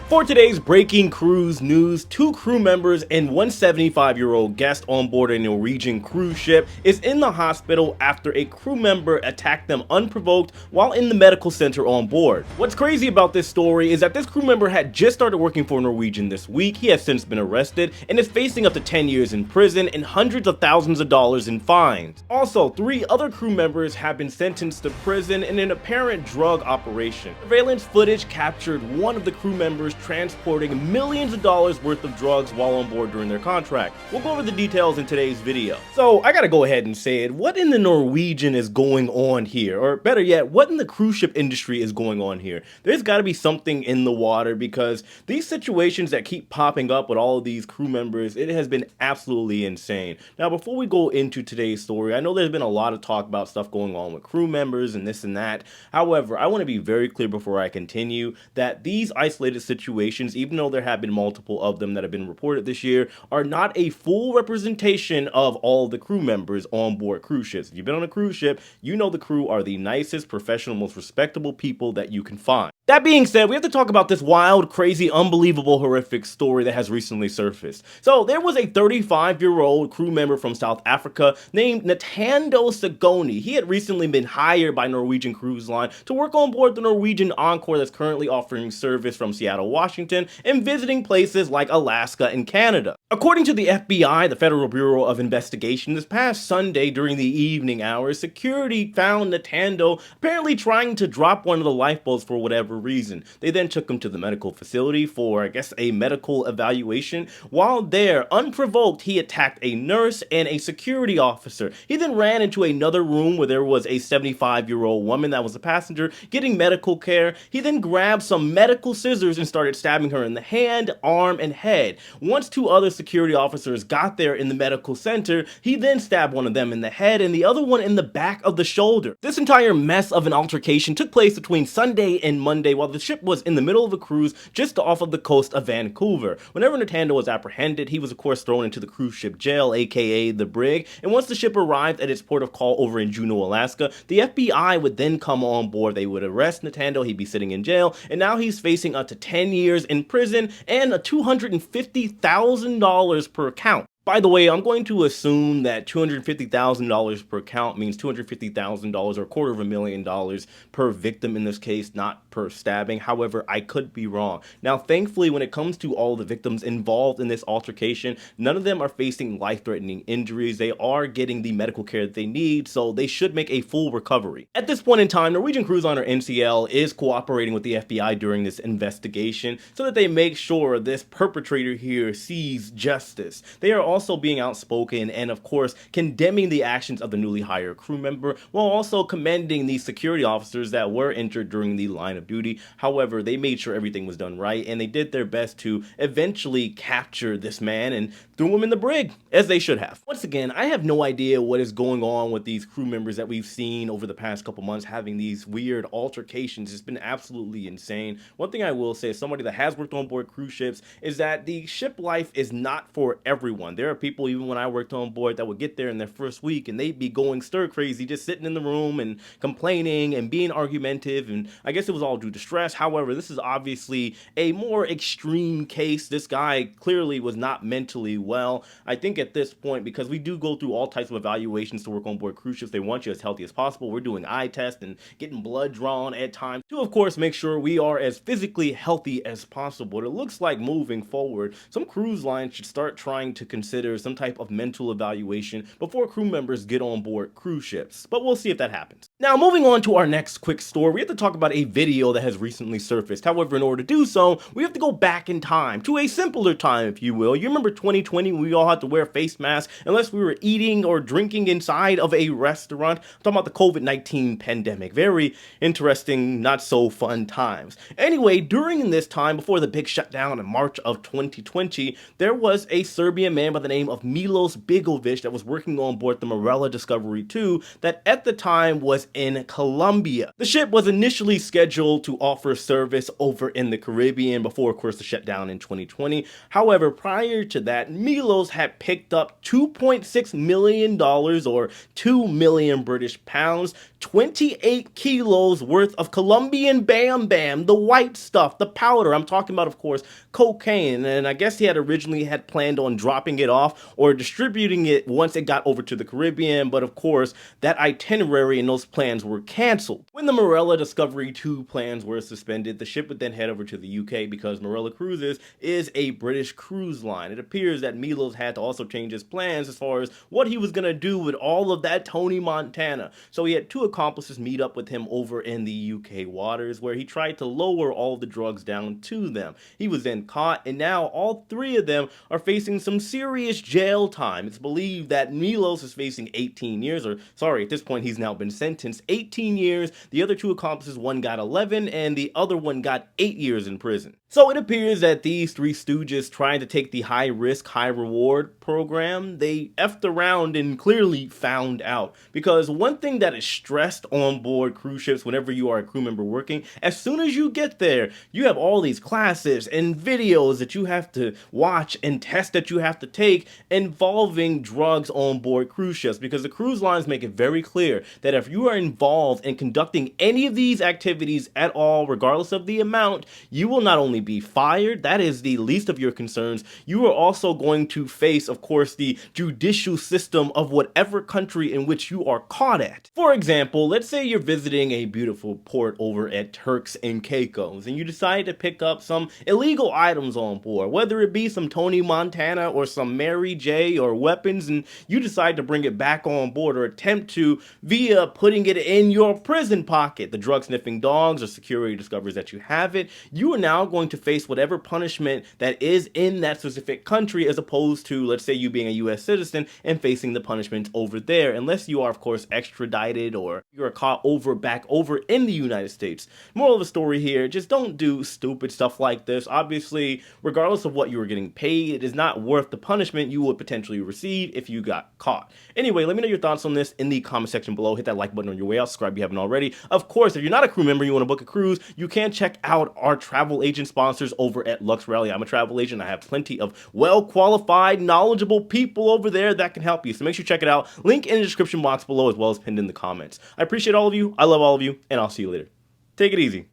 For today's breaking cruise news, 2 crew members and one 75-year-old guest on board a Norwegian cruise ship is in the hospital after a crew member attacked them unprovoked while in the medical center on board. What's crazy about this story is that this crew member had just started working for Norwegian this week. He has since been arrested and is facing up to 10 years in prison and hundreds of thousands of dollars in fines. Also, 3 other crew members have been sentenced to prison in an apparent drug operation. Surveillance footage captured one of the crew members transporting millions of dollars worth of drugs while on board during their contract. We'll go over the details in today's video. So I gotta go ahead and say it, what in the Norwegian is going on here? Or better yet, what in the cruise ship industry is going on here? There's gotta be something in the water, because these situations that keep popping up with all of these crew members, it has been absolutely insane. Now, before we go into today's story, I know there's been a lot of talk about stuff going on with crew members and this and that. However, I want to be very clear before I continue that these isolated situations, even though there have been multiple of them that have been reported this year, are not a full representation of all the crew members on board cruise ships. If you've been on a cruise ship, you know the crew are the nicest, professional, most respectable people that you can find. That being said, we have to talk about this wild, crazy, unbelievable, horrific story that has recently surfaced. So there was a 35-year-old crew member from South Africa named Natando Sagoni. He had recently been hired by Norwegian Cruise Line to work on board the Norwegian Encore that's currently offering service from Seattle, Washington, and visiting places like Alaska and Canada. According to the FBI, the Federal Bureau of Investigation, this past Sunday during the evening hours, security found Natando apparently trying to drop one of the lifeboats for whatever reason. They then took him to the medical facility for, I guess, a medical evaluation. While there, unprovoked, he attacked a nurse and a security officer. He then ran into another room where there was a 75-year-old woman that was a passenger getting medical care. He then grabbed some medical scissors and started stabbing her in the hand, arm, and head. Once 2 other security officers got there in the medical center, he then stabbed one of them in the head and the other one in the back of the shoulder. This entire mess of an altercation took place between Sunday and Monday while the ship was in the middle of a cruise just off of the coast of Vancouver. Whenever Natando was apprehended, he was of course thrown into the cruise ship jail, aka the brig, and once the ship arrived at its port of call over in Juneau, Alaska, the FBI would then come on board. They would arrest Natando, he'd be sitting in jail, and now he's facing up to 10 years in prison and a $250,000 per count. By the way, I'm going to assume that $250,000 per count means $250,000 or $250,000 per victim in this case, not per stabbing. However, I could be wrong. Now, thankfully, when it comes to all the victims involved in this altercation, none of them are facing life-threatening injuries. They are getting the medical care that they need, so they should make a full recovery. At this point in time, Norwegian Cruise Line, or NCL, is cooperating with the FBI during this investigation so that they make sure this perpetrator here sees justice. They are also being outspoken and of course condemning the actions of the newly hired crew member, while also commending the security officers that were injured during the line of duty. However, they made sure everything was done right and they did their best to eventually capture this man and threw him in the brig, as they should have. Once again, I have no idea what is going on with these crew members that we've seen over the past couple months having these weird altercations. It's been absolutely insane. One thing I will say, as somebody that has worked on board cruise ships, is that the ship life is not for everyone. There are people, even when I worked on board, that would get there in their first week and they'd be going stir crazy, just sitting in the room and complaining and being argumentative, and I guess it was all due to stress. However, this is obviously a more extreme case. This guy clearly was not mentally well. I think at this point, because we do go through all types of evaluations to work on board cruise ships, they want you as healthy as possible. We're doing eye tests and getting blood drawn at times to, of course, make sure we are as physically healthy as possible. It looks like moving forward, some cruise lines should start trying to consider some type of mental evaluation before crew members get on board cruise ships, but we'll see if that happens. Now, moving on to our next quick story, we have to talk about a video that has recently surfaced. However, in order to do so, we have to go back in time, to a simpler time, if you will. You remember 2020 when we all had to wear face masks unless we were eating or drinking inside of a restaurant? I'm talking about the COVID-19 pandemic. Very interesting, not so fun times. Anyway, during this time, before the big shutdown in March of 2020, there was a Serbian man by the name of Milos Bigovic that was working on board the Marella Discovery 2 that at the time was in Colombia. The ship was initially scheduled to offer service over in the Caribbean before, of course, the shutdown in 2020. However, prior to that, Milos had picked up $2.6 million or 2 million British pounds, 28 kilos worth of Colombian Bam Bam, the white stuff, the powder. I'm talking about, of course, cocaine. And I guess he had originally had planned on dropping it off or distributing it once it got over to the Caribbean. But of course, that itinerary and those plans were canceled. When the Morella Discovery 2 plans were suspended, the ship would then head over to the UK because Morella Cruises is a British cruise line. It appears that Milos had to also change his plans as far as what he was going to do with all of that Tony Montana. So he had two accomplices meet up with him over in the UK waters where he tried to lower all the drugs down to them. He was then caught, and now all three of them are facing some serious jail time. It's believed that Milos is facing 18 years, or sorry, at this point he's now been sentenced 18 years. The other two accomplices, one got 11 and the other one got 8 years in prison. So it appears that these three stooges trying to take the high risk, high reward program, they effed around and clearly found out. Because one thing that is stressed on board cruise ships whenever you are a crew member working, as soon as you get there, you have all these classes and videos that you have to watch and tests that you have to take involving drugs on board cruise ships. Because the cruise lines make it very clear that if you are involved in conducting any of these activities at all, regardless of the amount, you will not only be fired, that is the least of your concerns, you are also going to face, of course, the judicial system of whatever country in which you are caught at. For example, let's say you're visiting a beautiful port over at Turks and Caicos and you decide to pick up some illegal items on board, whether it be some Tony Montana or some Mary J or weapons, and you decide to bring it back on board or attempt to via putting it in your prison pocket. The drug sniffing dogs or security discovers that you have it. You are now going to face whatever punishment that is in that specific country, as opposed to, let's say, you being a US citizen and facing the punishment over there, unless you are, of course, extradited or you're caught back over in the United States. Moral of the story here, just don't do stupid stuff like this. Obviously, regardless of what you were getting paid, it is not worth the punishment you would potentially receive if you got caught. Anyway, let me know your thoughts on this in the comment section below. Hit that like button on your way out, subscribe if you haven't already. Of course, if you're not a crew member, you want to book a cruise, you can check out our travel agent sponsors over at Lux Rally. I'm a travel agent. I have plenty of well-qualified, knowledgeable people over there that can help you. So make sure you check it out. Link in the description box below as well as pinned in the comments. I appreciate all of you. I love all of you, and I'll see you later. Take it easy.